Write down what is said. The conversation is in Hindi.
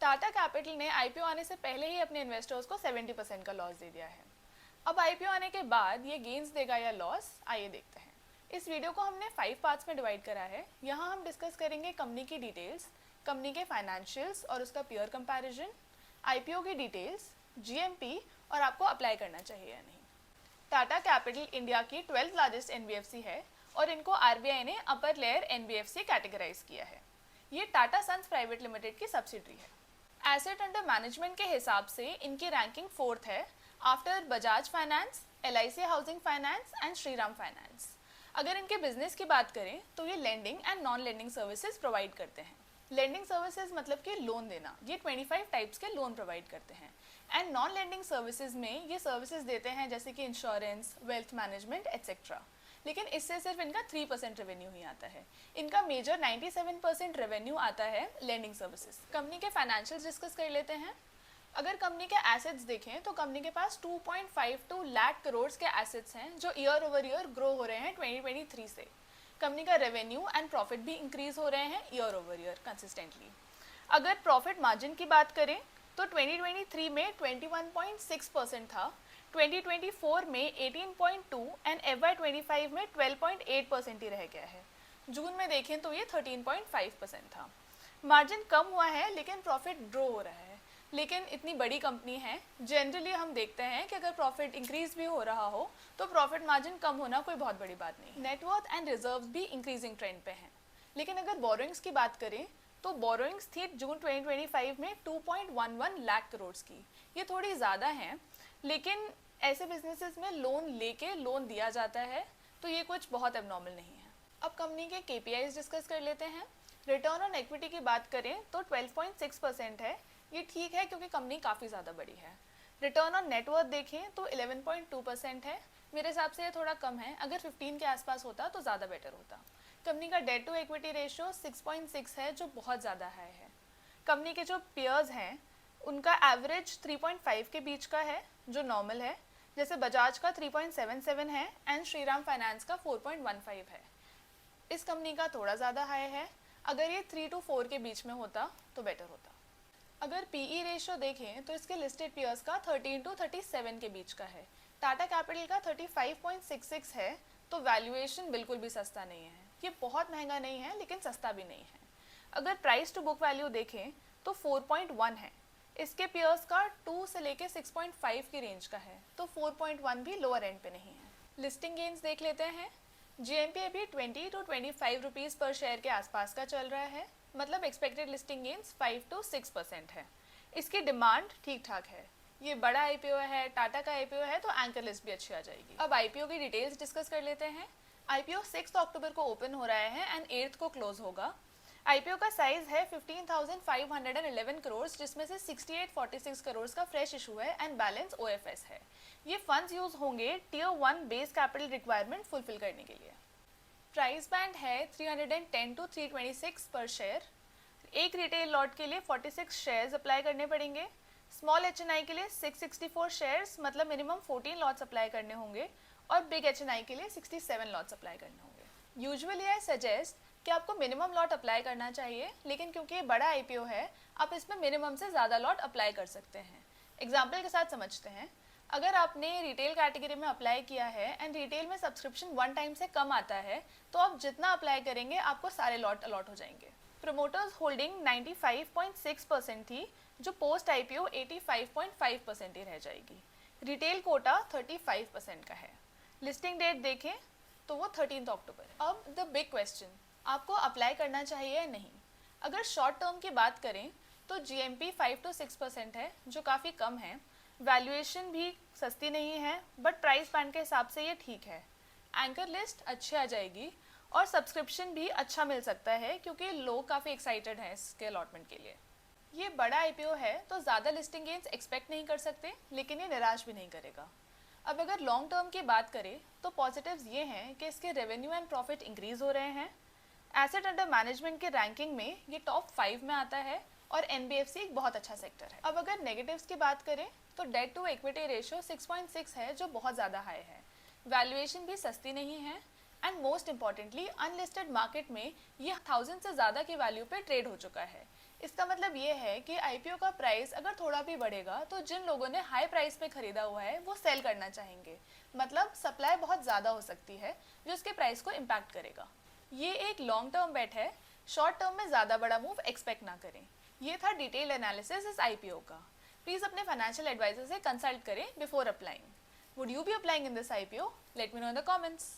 टाटा कैपिटल ने आईपीओ आने से पहले ही अपने इन्वेस्टर्स को 70% का लॉस दे दिया है। अब आईपीओ आने के बाद ये गेन्स देगा या लॉस, आइए देखते हैं। इस वीडियो को हमने 5 पार्ट्स में डिवाइड करा है। यहाँ हम डिस्कस करेंगे कंपनी की डिटेल्स, कंपनी के फाइनेंशियल्स और उसका पीयर कंपैरिजन, आईपीओ की डिटेल्स, जीएमपी और आपको अप्लाई करना चाहिए या नहीं। टाटा कैपिटल इंडिया की 12th लार्जेस्ट एनबीएफसी है और इनको आरबीआई ने अपर लेयर एनबीएफसी कैटेगराइज किया है। ये टाटा सन्स प्राइवेट लिमिटेड की सब्सिडरी है। एसेट अंडर मैनेजमेंट के हिसाब से इनकी रैंकिंग 4th है after Bajaj finance, LIC housing finance and Shriram finance. अगर इनके बिजनेस की बात करें तो ये lending and non lending services provide करते हैं। लेंडिंग सर्विसेज मतलब कि लोन देना, ये 25 टाइप्स के लोन प्रोवाइड करते हैं। एंड नॉन लेंडिंग सर्विसेज में ये सर्विसेज देते हैं जैसे कि इंश्योरेंस, वेल्थ मैनेजमेंट एट्सेट्रा। लेकिन इससे सिर्फ इनका 3% रेवेन्यू ही आता है। इनका मेजर 97% रेवेन्यू आता है लेंडिंग सर्विसेज। कंपनी के फाइनेंशियल्स डिस्कस कर लेते हैं। अगर कंपनी के एसेट्स देखें तो कंपनी के पास 2.52 लाख करोड़ के एसेट्स हैं जो ईयर ओवर ईयर ग्रो हो रहे हैं 2023 से। कंपनी का रेवेन्यू एंड प्रॉफिट भी इंक्रीज हो रहे हैं ईयर ओवर ईयर कंसिस्टेंटली। अगर प्रॉफिट मार्जिन की बात करें तो 2023 में 21.6% था, 2024 में 18.2 एंड FY25 में 12.8% ही रह गया है। जून में देखें तो ये 13.5% था। मार्जिन कम हुआ है लेकिन प्रॉफिट ग्रो हो रहा है। लेकिन इतनी बड़ी कंपनी है, जनरली हम देखते हैं कि अगर प्रॉफिट इंक्रीज भी हो रहा हो तो प्रॉफिट मार्जिन कम होना कोई बहुत बड़ी बात नहीं। नेटवर्थ एंड रिजर्व्स भी इंक्रीजिंग ट्रेंड पे हैं। लेकिन अगर बोरोइंग्स की बात करें तो बोरोइंग्स थी जून 2025 में 2.11 लाख करोड़ की। ये थोड़ी ज़्यादा हैं, लेकिन ऐसे बिजनेसेस में लोन लेके लोन दिया जाता है तो ये कुछ बहुत एबनॉर्मल नहीं है। अब कंपनी के केपीआईज डिस्कस कर लेते हैं। रिटर्न ऑन इक्विटी की बात करें तो 12.6% है। ये ठीक है क्योंकि कंपनी काफ़ी ज़्यादा बड़ी है। रिटर्न ऑन नेटवर्थ देखें तो 11.2% है। मेरे हिसाब से ये थोड़ा कम है, अगर 15 के आसपास होता तो ज़्यादा बेटर होता। कंपनी का डेट टू इक्विटी रेशियो 6.6 है जो बहुत ज़्यादा हाई है। कंपनी के जो पेयर्स हैं उनका एवरेज 3.5 के बीच का है जो नॉर्मल है, जैसे बजाज का 3.77 है एंड श्रीराम फाइनेंस का 4.15 है। इस कंपनी का थोड़ा ज़्यादा हाई है, अगर ये 3 to 4 के बीच में होता तो बेटर होता। अगर पीई रेशियो देखें तो इसके लिस्टेड पेयर्स का 13 to 37 के बीच का है। टाटा कैपिटल का 35.66 है, तो वैल्यूएशन बिल्कुल भी सस्ता नहीं है। ये बहुत महंगा नहीं है लेकिन सस्ता भी नहीं है। अगर प्राइस टू बुक वैल्यू देखें तो 4.1 है। इसके पेयर्स का 2 से लेके 6.5 की रेंज का है, तो 4.1 भी लोअर एंड पे नहीं है। लिस्टिंग गेन्स देख लेते हैं। जीएमपी अभी 20 to 25 रुपीज़ पर शेयर के आसपास का चल रहा है, मतलब एक्सपेक्टेड लिस्टिंग गेन्स 5 to 6% है। इसकी डिमांड ठीक ठाक है। ये बड़ा आईपीओ है, टाटा का आईपीओ है, तो एंकर लिस्ट भी अच्छी आ जाएगी। अब आईपीओ की डिटेल्स डिस्कस कर लेते हैं। आईपीओ 6 अक्टूबर को ओपन हो रहा है एंड 8 को क्लोज होगा। आईपीओ का साइज है 15,511 करोड़, जिसमें से 6846 करोड़ का फ्रेश इशू है एंड बैलेंस ओएफएस है। ये फंड्स यूज होंगे tier 1 base capital requirement fulfil करने के लिए। प्राइस बैंड है 310 to 326 पर शेयर। एक रिटेल लॉट के लिए 46 शेयर्स अप्लाई करने पड़ेंगे। स्मॉल एचएनआई के लिए 664 शेयर्स, मतलब मिनिमम 14 लॉट्स अप्लाई करने होंगे, और बिग एचएनआई के लिए 67 लॉट्स अप्लाई करने होंगे। यूजुअली आई सजेस्ट कि आपको मिनिमम लॉट अप्लाई करना चाहिए, लेकिन क्योंकि ये बड़ा आईपीओ है आप इसमें मिनिमम से ज़्यादा लॉट अप्लाई कर सकते हैं। एग्जाम्पल के साथ समझते हैं। अगर आपने रिटेल कैटेगरी में अप्लाई किया है एंड रिटेल में सब्सक्रिप्शन 1 टाइम से कम आता है तो आप जितना अप्लाई करेंगे आपको सारे लॉट अलॉट हो जाएंगे। प्रोमोटर्स होल्डिंग 95.6% थी, जो पोस्ट आईपीओ 85.5% ही रह जाएगी। रिटेल कोटा 35% का है। लिस्टिंग डेट देखें तो वो 13 अक्टूबर। अब द बिग क्वेश्चन, आपको अप्लाई करना चाहिए या नहीं। अगर शॉर्ट टर्म की बात करें तो जीएमपी 5 to 6% है, जो काफ़ी कम है। वैल्यूएशन भी सस्ती नहीं है, बट प्राइस बैंड के हिसाब से ये ठीक है। एंकर लिस्ट अच्छी आ जाएगी और सब्सक्रिप्शन भी अच्छा मिल सकता है क्योंकि लोग काफ़ी एक्साइटेड हैं इसके अलॉटमेंट के लिए। ये बड़ा आईपीओ है तो ज़्यादा लिस्टिंग गेन्स एक्सपेक्ट नहीं कर सकते, लेकिन ये निराश भी नहीं करेगा। अब अगर लॉन्ग टर्म की बात करें तो पॉजिटिव्स ये हैं कि इसके रेवेन्यू एंड प्रॉफिट इंक्रीज हो रहे हैं। एसेट अंडर मैनेजमेंट के रैंकिंग में ये टॉप 5 में आता है और एनबीएफसी एक बहुत अच्छा सेक्टर है। अब अगर नेगेटिव्स की बात करें तो डेट टू इक्विटी रेशियो 6.6 है, जो बहुत ज़्यादा हाई है। वैल्यूएशन भी सस्ती नहीं है and most importantly unlisted market में ये 1000 से ज़्यादा की वैल्यू पे ट्रेड हो चुका है। इसका मतलब ये है कि आईपीओ का प्राइस अगर थोड़ा भी बढ़ेगा तो जिन लोगों ने हाई प्राइस पे खरीदा हुआ है वो सेल करना चाहेंगे, मतलब सप्लाई बहुत ज़्यादा हो सकती है जो इसके प्राइस को इम्पैक्ट करेगा। ये एक लॉन्ग टर्म बेट है, शॉर्ट टर्म में ज़्यादा बड़ा मूव एक्सपेक्ट ना करें। ये था डिटेल्ड एनालिसिस इस आईपीओ का। प्लीज़ अपने फाइनेंशियल एडवाइजर से कंसल्ट करें before applying. Would you be applying in this IPO? Let me know in the comments.